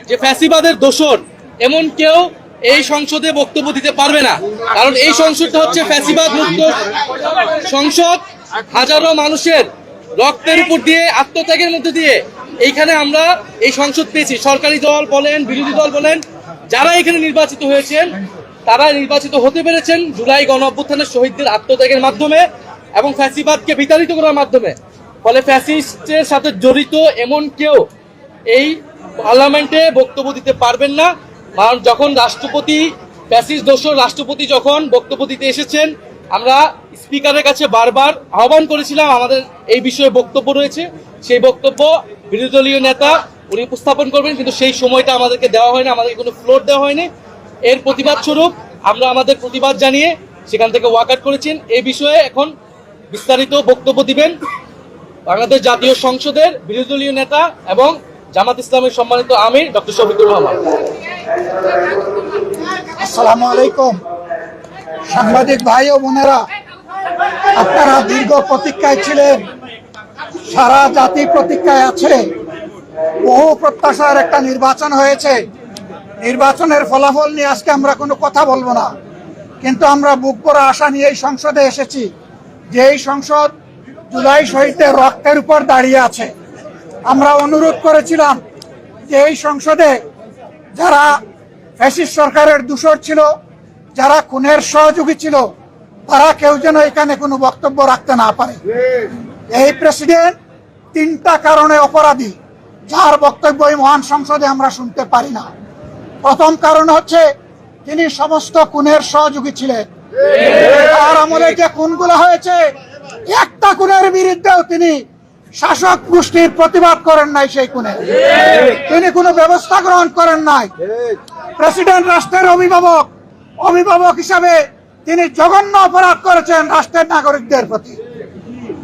যে ফ্যাসিবাদের দোসর এমন কেউ এই সংসদে বক্তব্য দিতে পারবে না, কারণ এই সংসদটা হচ্ছে ফ্যাসিবাদ মুক্ত সংসদ। হাজারো মানুষের রক্তের উপর দিয়ে, আত্মত্যাগের মধ্যে দিয়ে এইখানে আমরা এই সংসদ পেয়েছি। সরকারি দল বলেন, বিরোধী দল বলেন, যারা এখানে নির্বাচিত হয়েছেন তারা নির্বাচিত হতে পেরেছেন জুলাই গণ অভ্যুত্থানের শহীদদের আত্মত্যাগের মাধ্যমে এবং ফ্যাসিবাদকে বিতাড়িত করার মাধ্যমে। ফলে ফ্যাসিস্টের সাথে জড়িত এমন কেউ এই পার্লামেন্টে বক্তব্য দিতে পারবেন না। কারণ যখন রাষ্ট্রপতি, ফ্যাসিস্ট দোসর রাষ্ট্রপতি যখন বক্তব্য দিতে এসেছেন, আমরা স্পিকারের কাছে বারবার আহ্বান করেছিলাম আমাদের এই বিষয়ে বক্তব্য রয়েছে, সেই বক্তব্য বিরোধী দলীয় নেতা উনি উপস্থাপন করবেন, কিন্তু সেই সময়টা আমাদেরকে দেওয়া হয়নি, আমাদেরকে কোনো ফ্লোর দেওয়া হয়নি। এর প্রতিবাদ স্বরূপ আমরা আমাদের প্রতিবাদ জানিয়ে সেখান থেকে ওয়াকআউট করেছেন। এই বিষয়ে এখন বিস্তারিত বক্তব্য দিবেন বাংলাদেশ জাতীয় সংসদের বিরোধী দলীয় নেতা এবং জামাত ইসলামের সম্মানিত আমির ডক্টর শফিকুর রহমান। আসসালামু আলাইকুম। সাংবাদিক ভাই ও বোনেরা, আপনারা দীর্ঘ প্রতীক্ষায় ছিলেন, সারা জাতি প্রতীক্ষায় আছে। বহু প্রত্যাশার একটা নির্বাচন হয়েছে। নির্বাচনের ফলাফল নিয়ে আজকে আমরা কোনো কথা বলবো না, কিন্তু আমরা বুক ভরা আশা নিয়ে এই সংসদে এসেছি যে এই সংসদ জুলাই শহীদদের রক্তের উপর দাঁড়িয়ে আছে। আমরা অনুরোধ করেছিলাম যে এই সংসদে যারা ফ্যাসিস্ট সরকারের দূষর ছিল, যারা খুনের সহযোগী ছিল, তারা কেউ যেন এখানে কোনো বক্তব্য রাখতে না পারে। এই প্রেসিডেন্ট তিনটা কারণে অপরাধী, যার বক্তব্য এই মহান সংসদে আমরা শুনতে পারি না। প্রথম কারণ হচ্ছে তিনি সমস্ত খুনের সহযোগী ছিলেন। তার আমলে যে খুনগুলো হয়েছে, একটা খুনের বিরুদ্ধেও তিনি শাসক গোষ্ঠীর প্রতিবাদ করেন নাই, সেই খুনে তিনি কোনো ব্যবস্থা গ্রহণ করেন নাই। প্রেসিডেন্ট রাষ্ট্রের অভিভাবক হিসাবে তিনি জঘন্য অপরাধ করেছেন রাষ্ট্রের নাগরিকদের প্রতি।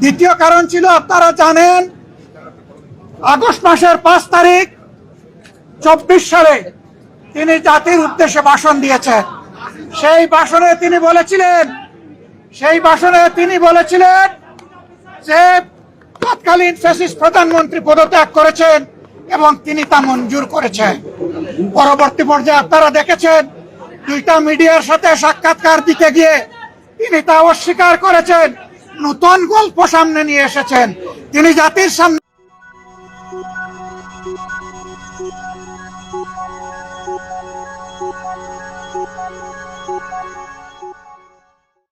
দ্বিতীয় কারণ ছিল, আপনারা জানেন, আগস্ট মাসের 5 তারিখ 24 সালে তিনি জাতির উদ্দেশ্যে ভাষণ দিয়েছেন। সেই ভাষণে তিনি বলেছিলেন যে তৎকালীন ফ্যাসিস্ট প্রধানমন্ত্রী পদত্যাগ করেছেন এবং তিনি তা মঞ্জুর করেছেন। পরবর্তী পর্যায়ে আপনারা দেখেছেন, দুইটা মিডিয়ার সাথে সাক্ষাৎকার দিতে গিয়ে তিনি তা অস্বীকার করেছেন, নতুন গল্প সামনে নিয়ে এসেছেন। তিনি জাতির সামনে